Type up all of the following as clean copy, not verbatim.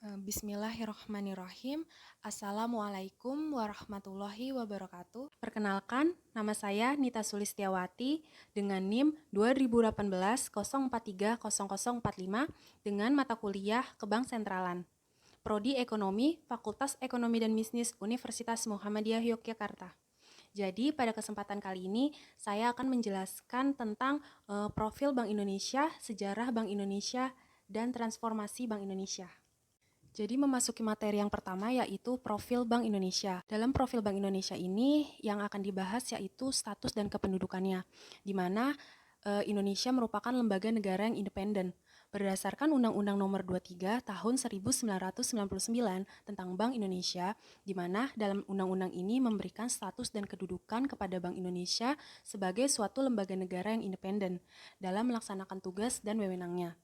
Bismillahirrahmanirrahim. Assalamualaikum warahmatullahi wabarakatuh. Perkenalkan, nama saya Nita Sulistiawati dengan NIM 2018-0430045 dengan mata kuliah Kebank Sentralan. Prodi Ekonomi, Fakultas Ekonomi dan Bisnis Universitas Muhammadiyah Yogyakarta. Jadi pada kesempatan kali ini saya akan menjelaskan tentang profil Bank Indonesia, sejarah Bank Indonesia, dan transformasi Bank Indonesia. Jadi memasuki materi yang pertama yaitu profil Bank Indonesia. Dalam profil Bank Indonesia ini yang akan dibahas yaitu status dan kependudukannya, di mana Indonesia merupakan lembaga negara yang independen. Berdasarkan Undang-Undang Nomor 23 Tahun 1999 tentang Bank Indonesia, di mana dalam undang-undang ini memberikan status dan kedudukan kepada Bank Indonesia sebagai suatu lembaga negara yang independen dalam melaksanakan tugas dan wewenangnya,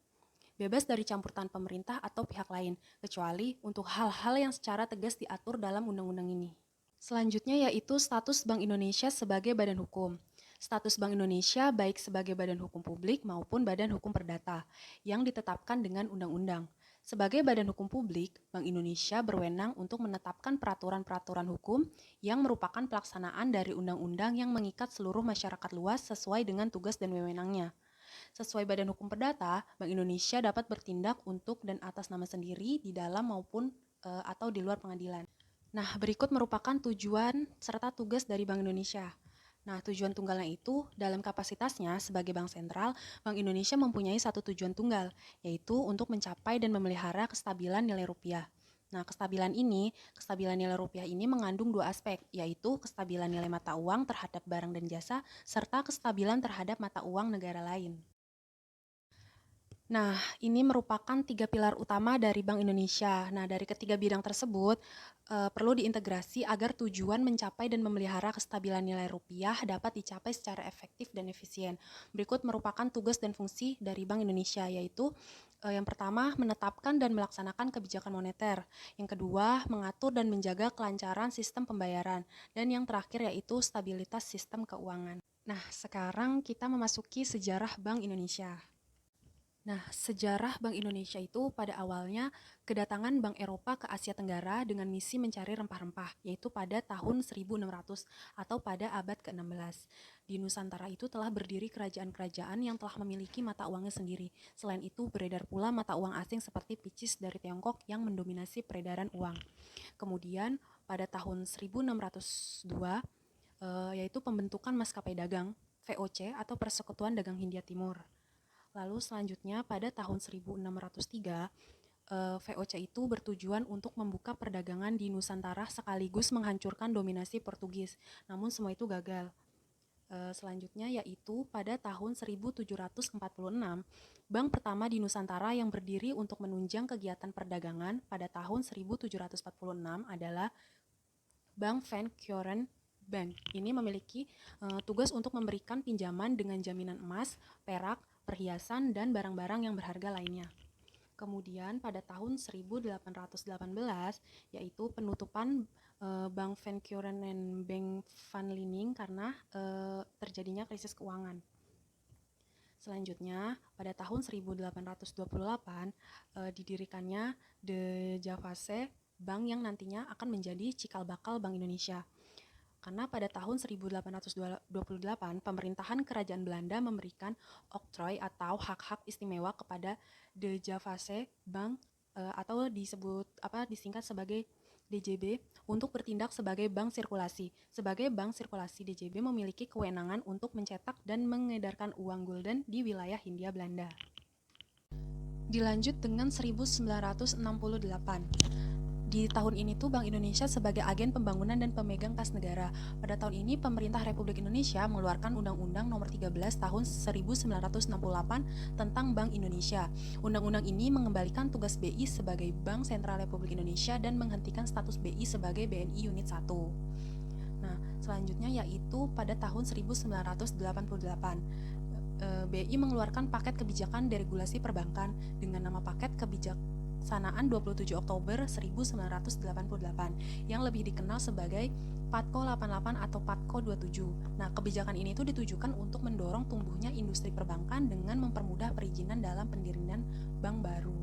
bebas dari campur tangan pemerintah atau pihak lain, kecuali untuk hal-hal yang secara tegas diatur dalam undang-undang ini. Selanjutnya yaitu status Bank Indonesia sebagai badan hukum. Status Bank Indonesia baik sebagai badan hukum publik maupun badan hukum perdata yang ditetapkan dengan undang-undang. Sebagai badan hukum publik, Bank Indonesia berwenang untuk menetapkan peraturan-peraturan hukum yang merupakan pelaksanaan dari undang-undang yang mengikat seluruh masyarakat luas sesuai dengan tugas dan wewenangnya. Sesuai Badan Hukum Perdata, Bank Indonesia dapat bertindak untuk dan atas nama sendiri di dalam maupun atau di luar pengadilan. Nah, berikut merupakan tujuan serta tugas dari Bank Indonesia. Nah, tujuan tunggalnya itu dalam kapasitasnya sebagai bank sentral, Bank Indonesia mempunyai satu tujuan tunggal, yaitu untuk mencapai dan memelihara kestabilan nilai rupiah. Nah, kestabilan nilai rupiah ini mengandung dua aspek, yaitu kestabilan nilai mata uang terhadap barang dan jasa, serta kestabilan terhadap mata uang negara lain. Nah, ini merupakan 3 pilar utama dari Bank Indonesia. Nah, dari ketiga bidang tersebut perlu diintegrasi agar tujuan mencapai dan memelihara kestabilan nilai rupiah dapat dicapai secara efektif dan efisien. Berikut merupakan tugas dan fungsi dari Bank Indonesia, yaitu yang pertama, menetapkan dan melaksanakan kebijakan moneter. Yang kedua, mengatur dan menjaga kelancaran sistem pembayaran. Dan yang terakhir yaitu stabilitas sistem keuangan. Nah, sekarang kita memasuki sejarah Bank Indonesia. Nah, sejarah Bank Indonesia itu pada awalnya kedatangan Bank Eropa ke Asia Tenggara dengan misi mencari rempah-rempah, yaitu pada tahun 1600 atau pada abad ke-16. Di Nusantara itu telah berdiri kerajaan-kerajaan yang telah memiliki mata uangnya sendiri. Selain itu, beredar pula mata uang asing seperti picis dari Tiongkok yang mendominasi peredaran uang. Kemudian, pada tahun 1602, yaitu pembentukan maskapai dagang, VOC atau Persekutuan Dagang Hindia Timur. Lalu selanjutnya pada tahun 1603, VOC itu bertujuan untuk membuka perdagangan di Nusantara sekaligus menghancurkan dominasi Portugis. Namun semua itu gagal. Selanjutnya yaitu pada tahun 1746, bank pertama di Nusantara yang berdiri untuk menunjang kegiatan perdagangan pada tahun 1746 adalah Bank Van Queren Bank. Ini memiliki tugas untuk memberikan pinjaman dengan jaminan emas, perak, perhiasan, dan barang-barang yang berharga lainnya. Kemudian pada tahun 1818 yaitu penutupan Bank Van Queren dan Bank Van Liening karena terjadinya krisis keuangan. Selanjutnya, pada tahun 1828 didirikannya De Javase, bank yang nantinya akan menjadi cikal bakal Bank Indonesia. Karena pada tahun 1828, pemerintahan kerajaan Belanda memberikan oktrooi atau hak-hak istimewa kepada De Javase Bank atau disingkat sebagai DJB untuk bertindak sebagai bank sirkulasi. Sebagai bank sirkulasi, DJB memiliki kewenangan untuk mencetak dan mengedarkan uang gulden di wilayah Hindia Belanda. Dilanjut dengan 1968. Di tahun ini tuh Bank Indonesia sebagai agen pembangunan dan pemegang kas negara. Pada tahun ini pemerintah Republik Indonesia mengeluarkan Undang-Undang Nomor 13 Tahun 1968 tentang Bank Indonesia. Undang-undang ini mengembalikan tugas BI sebagai Bank Sentral Republik Indonesia dan menghentikan status BI sebagai BNI Unit 1. Nah, selanjutnya yaitu pada tahun 1988. BI mengeluarkan paket kebijakan deregulasi perbankan dengan nama paket kebijaksanaan 27 Oktober 1988 yang lebih dikenal sebagai PATKO 88 atau PATKO 27. Nah, kebijakan ini tuh ditujukan untuk mendorong tumbuhnya industri perbankan dengan mempermudah perizinan dalam pendirian bank baru.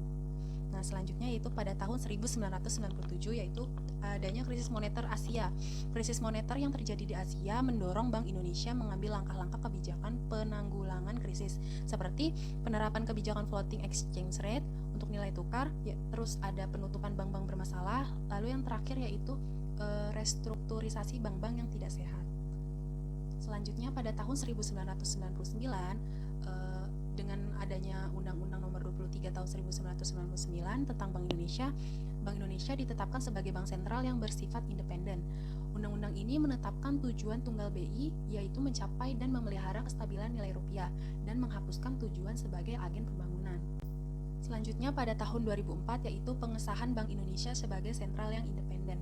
Nah, Nah, selanjutnya yaitu pada tahun 1997 yaitu adanya krisis moneter Asia. Krisis moneter yang terjadi di Asia mendorong Bank Indonesia mengambil langkah-langkah kebijakan penanggulangan krisis seperti penerapan kebijakan floating exchange rate untuk nilai tukar, ya, terus ada penutupan bank-bank bermasalah, lalu yang terakhir yaitu restrukturisasi bank-bank yang tidak sehat. Selanjutnya pada tahun 1999 dengan adanya Undang-Undang Nomor 23 tahun 1999 tentang Bank Indonesia ditetapkan sebagai bank sentral yang bersifat independen. Undang-undang ini menetapkan tujuan tunggal BI yaitu mencapai dan memelihara kestabilan nilai rupiah dan menghapuskan tujuan sebagai agen pembangunan. Selanjutnya pada tahun 2004 yaitu pengesahan Bank Indonesia sebagai sentral yang independen.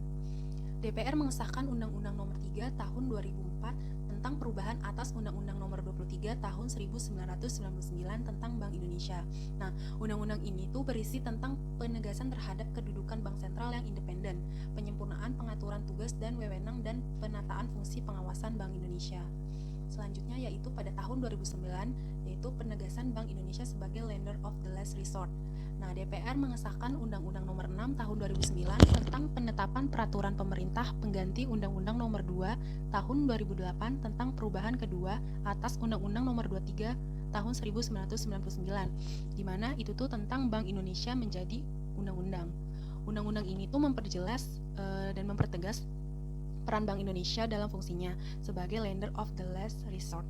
DPR mengesahkan Undang-Undang Nomor 3 tahun 2004 tentang perubahan atas Undang-Undang Nomor 23 tahun 1999 tentang Bank Indonesia. Nah, undang-undang ini tuh berisi tentang penegasan terhadap kedudukan bank sentral yang independen, penyempurnaan pengaturan tugas dan wewenang dan penataan fungsi pengawasan Bank Indonesia. Selanjutnya yaitu pada tahun 2009 yaitu penegasan Bank Indonesia sebagai lender of the last resort. Nah, DPR mengesahkan Undang-Undang Nomor 6 tahun 2009 tentang penetapan peraturan pemerintah pengganti Undang-Undang Nomor 2 tahun 2008 tentang perubahan kedua atas Undang-Undang Nomor 23 tahun 1999, di mana itu tuh tentang Bank Indonesia menjadi undang-undang. Undang-undang ini tuh memperjelas dan mempertegas peran Bank Indonesia dalam fungsinya sebagai lender of the last resort.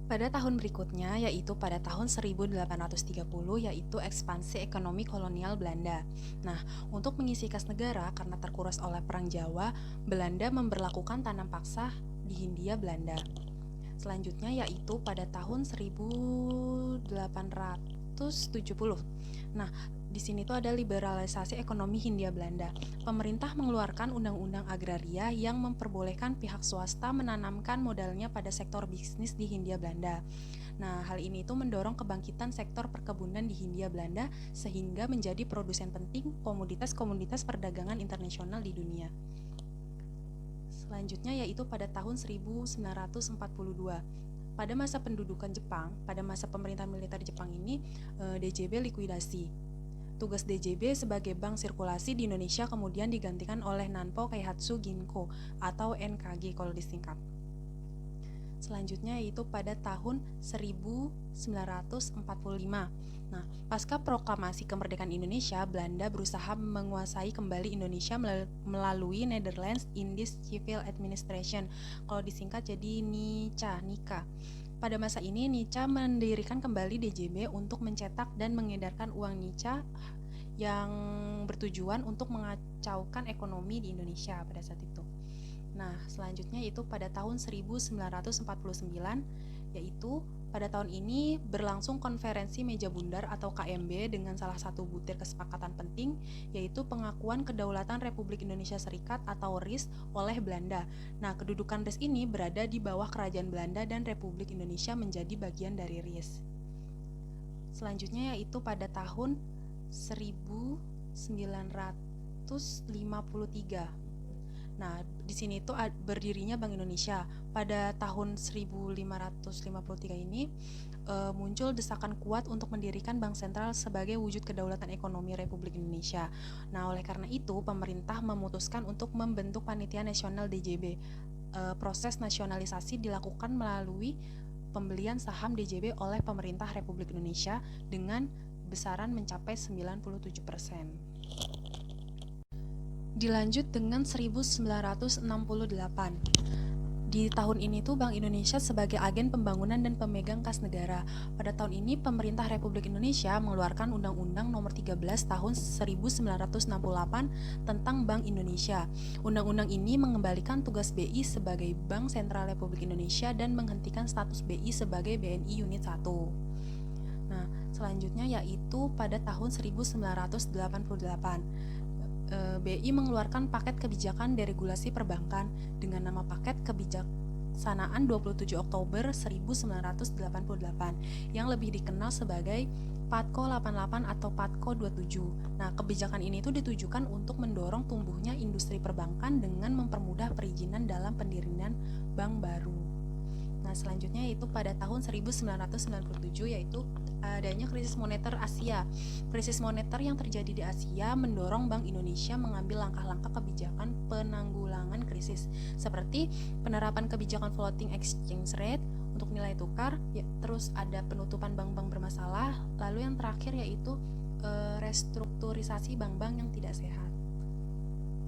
Pada tahun berikutnya, yaitu pada tahun 1830, yaitu ekspansi ekonomi kolonial Belanda. Nah, untuk mengisi kas negara karena terkuras oleh Perang Jawa, Belanda memberlakukan tanam paksa di Hindia Belanda. Selanjutnya yaitu pada tahun 1870. Nah, di sini tuh ada liberalisasi ekonomi Hindia Belanda. Pemerintah mengeluarkan undang-undang agraria yang memperbolehkan pihak swasta menanamkan modalnya pada sektor bisnis di Hindia Belanda. Nah, hal ini tuh mendorong kebangkitan sektor perkebunan di Hindia Belanda sehingga menjadi produsen penting komoditas-komoditas perdagangan internasional di dunia. Selanjutnya yaitu pada tahun 1942. Pada masa pendudukan Jepang, pada masa pemerintahan militer Jepang ini, DJB likuidasi. Tugas DJB sebagai bank sirkulasi di Indonesia kemudian digantikan oleh Nanpo Keihatsu Ginko atau NKG kalau disingkat. Selanjutnya yaitu pada tahun 1945. Nah, pasca proklamasi kemerdekaan Indonesia, Belanda berusaha menguasai kembali Indonesia melalui Netherlands Indies Civil Administration. Kalau disingkat jadi NICA. Pada masa ini, NICA mendirikan kembali DJB untuk mencetak dan mengedarkan uang NICA yang bertujuan untuk mengacaukan ekonomi di Indonesia pada saat itu. Nah, selanjutnya yaitu pada tahun 1949, yaitu pada tahun ini berlangsung konferensi meja bundar atau KMB dengan salah satu butir kesepakatan penting, yaitu pengakuan kedaulatan Republik Indonesia Serikat atau RIS oleh Belanda. Nah, kedudukan RIS ini berada di bawah Kerajaan Belanda dan Republik Indonesia menjadi bagian dari RIS. Selanjutnya yaitu pada tahun 1953. Nah, di sini tuh berdirinya Bank Indonesia. Pada tahun 1553 ini muncul desakan kuat untuk mendirikan bank sentral sebagai wujud kedaulatan ekonomi Republik Indonesia. Nah, oleh karena itu pemerintah memutuskan untuk membentuk Panitia Nasional DJB. Proses nasionalisasi dilakukan melalui pembelian saham DJB oleh pemerintah Republik Indonesia dengan besaran mencapai 97%. Dilanjut dengan 1968. Di tahun ini tuh Bank Indonesia sebagai agen pembangunan dan pemegang kas negara. Pada tahun ini pemerintah Republik Indonesia mengeluarkan Undang-Undang Nomor 13 tahun 1968 tentang Bank Indonesia. Undang-undang ini mengembalikan tugas BI sebagai Bank Sentral Republik Indonesia dan menghentikan status BI sebagai BNI Unit 1. Nah, selanjutnya yaitu pada tahun 1988. BI mengeluarkan paket kebijakan deregulasi perbankan dengan nama paket kebijaksanaan 27 Oktober 1988 yang lebih dikenal sebagai PATKO 88 atau PATKO 27. Nah, kebijakan ini tuh ditujukan untuk mendorong tumbuhnya industri perbankan dengan mempermudah perizinan dalam pendirian bank baru. Nah, selanjutnya yaitu pada tahun 1997 yaitu adanya krisis moneter Asia. Krisis moneter yang terjadi di Asia mendorong Bank Indonesia mengambil langkah-langkah kebijakan penanggulangan krisis, seperti penerapan kebijakan floating exchange rate untuk nilai tukar, terus ada penutupan bank-bank bermasalah, lalu yang terakhir yaitu restrukturisasi bank-bank yang tidak sehat.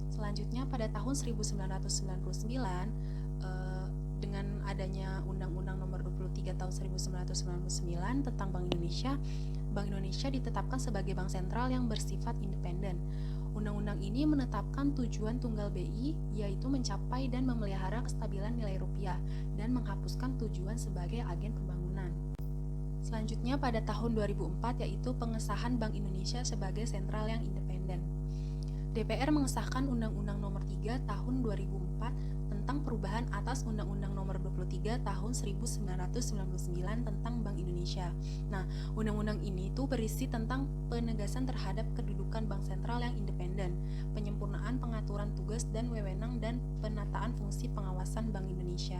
Selanjutnya pada tahun 1999 dengan adanya Undang-Undang Nomor 23 Tahun 1999 tentang Bank Indonesia ditetapkan sebagai bank sentral yang bersifat independen. Undang-undang ini menetapkan tujuan tunggal BI, yaitu mencapai dan memelihara kestabilan nilai rupiah dan menghapuskan tujuan sebagai agen pembangunan. Selanjutnya pada tahun 2004 yaitu pengesahan Bank Indonesia sebagai sentral yang independen. DPR mengesahkan Undang-Undang Nomor 3 Tahun 2004 tentang perubahan atas Undang-Undang Nomor 23 Tahun 1999 tentang Bank Indonesia. Nah, undang-undang ini tuh berisi tentang penegasan terhadap kedudukan bank sentral yang independen, penyempurnaan pengaturan tugas dan wewenang dan penataan fungsi pengawasan Bank Indonesia.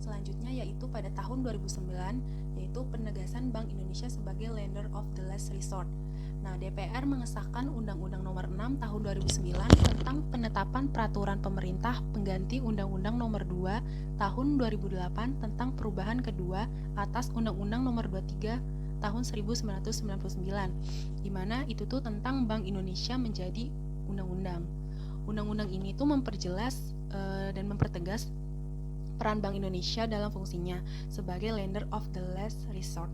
Selanjutnya yaitu pada tahun 2009 yaitu penegasan Bank Indonesia sebagai lender of the last resort. Nah, DPR mengesahkan Undang-Undang Nomor 6 Tahun 2009 tentang penetapan peraturan pemerintah pengganti Undang-Undang Nomor 2 Tahun 2008 tentang perubahan kedua atas Undang-Undang Nomor 23 Tahun 1999, di mana itu tuh tentang Bank Indonesia menjadi undang-undang. Undang-undang ini tuh memperjelas dan mempertegas peran Bank Indonesia dalam fungsinya sebagai lender of the last resort.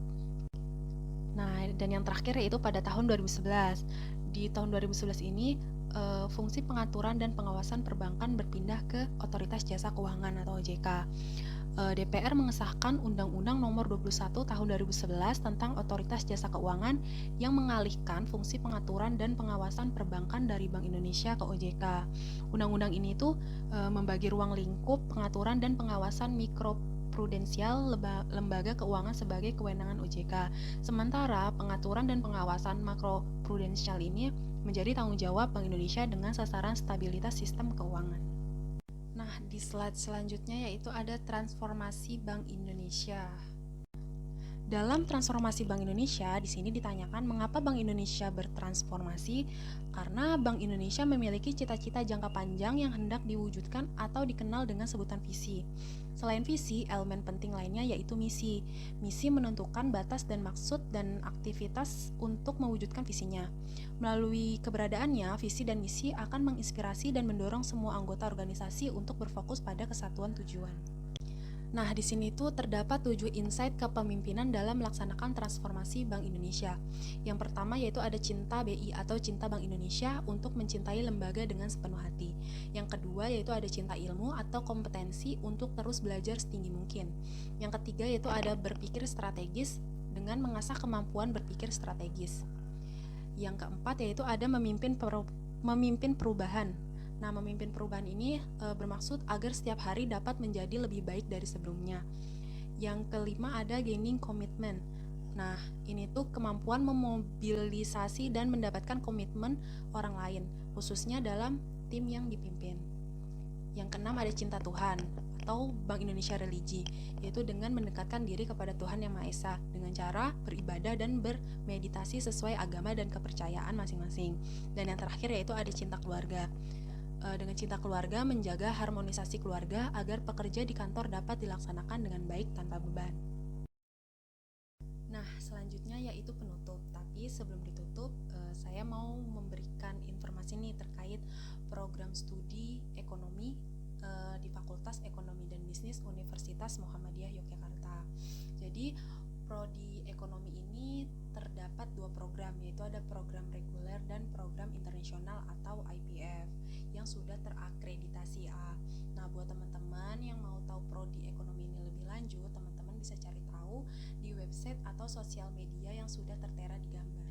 Nah, dan yang terakhir yaitu pada tahun 2011. Di tahun 2011 ini, fungsi pengaturan dan pengawasan perbankan berpindah ke Otoritas Jasa Keuangan atau OJK. DPR mengesahkan Undang-Undang Nomor 21 Tahun 2011 tentang Otoritas Jasa Keuangan yang mengalihkan fungsi pengaturan dan pengawasan perbankan dari Bank Indonesia ke OJK. Undang-undang ini tuh membagi ruang lingkup pengaturan dan pengawasan mikroprudensial lembaga keuangan sebagai kewenangan OJK. Sementara pengaturan dan pengawasan makroprudensial ini menjadi tanggung jawab Bank Indonesia dengan sasaran stabilitas sistem keuangan. Nah, di slide selanjutnya yaitu ada transformasi Bank Indonesia. Dalam transformasi Bank Indonesia, di sini ditanyakan mengapa Bank Indonesia bertransformasi? Karena Bank Indonesia memiliki cita-cita jangka panjang yang hendak diwujudkan atau dikenal dengan sebutan visi. Selain visi, elemen penting lainnya yaitu misi. Misi menentukan batas dan maksud dan aktivitas untuk mewujudkan visinya. Melalui keberadaannya, visi dan misi akan menginspirasi dan mendorong semua anggota organisasi untuk berfokus pada kesatuan tujuan. Nah, di sini tuh terdapat 7 insight kepemimpinan dalam melaksanakan transformasi Bank Indonesia. Yang pertama yaitu ada cinta BI atau cinta Bank Indonesia untuk mencintai lembaga dengan sepenuh hati. Yang kedua yaitu ada cinta ilmu atau kompetensi untuk terus belajar setinggi mungkin. Yang ketiga yaitu ada berpikir strategis dengan mengasah kemampuan berpikir strategis. Yang keempat yaitu ada memimpin perubahan. Nah, memimpin perubahan ini bermaksud agar setiap hari dapat menjadi lebih baik dari sebelumnya. Yang kelima ada gaining commitment. Nah, ini tuh kemampuan memobilisasi dan mendapatkan komitmen orang lain, khususnya dalam tim yang dipimpin. Yang keenam ada cinta Tuhan atau Bank Indonesia Religi, yaitu dengan mendekatkan diri kepada Tuhan Yang Maha Esa dengan cara beribadah dan bermeditasi sesuai agama dan kepercayaan masing-masing. Dan yang terakhir yaitu ada cinta keluarga. Dengan cinta keluarga menjaga harmonisasi keluarga agar pekerja di kantor dapat dilaksanakan dengan baik tanpa beban. Nah, selanjutnya yaitu penutup. Tapi sebelum ditutup, saya mau memberikan informasi nih terkait program studi ekonomi di Fakultas Ekonomi dan Bisnis Universitas Muhammadiyah Yogyakarta. Jadi, prodi ekonomi ini terdapat 2 program, yaitu ada program reguler dan program internasional atau IPF yang sudah terakreditasi A. Nah, buat teman-teman yang mau tahu prodi ekonomi ini lebih lanjut, teman-teman bisa cari tahu di website atau sosial media yang sudah tertera di gambar.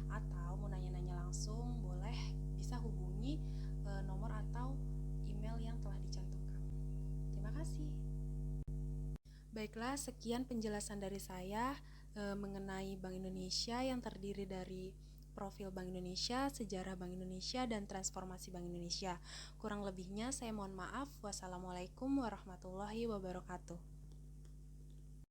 Atau mau nanya-nanya langsung, boleh bisa hubungi nomor atau email yang telah dicantumkan. Terima kasih. Baiklah, sekian penjelasan dari saya mengenai Bank Indonesia yang terdiri dari profil Bank Indonesia, sejarah Bank Indonesia, dan transformasi Bank Indonesia. Kurang lebihnya saya mohon maaf. Wassalamualaikum warahmatullahi wabarakatuh.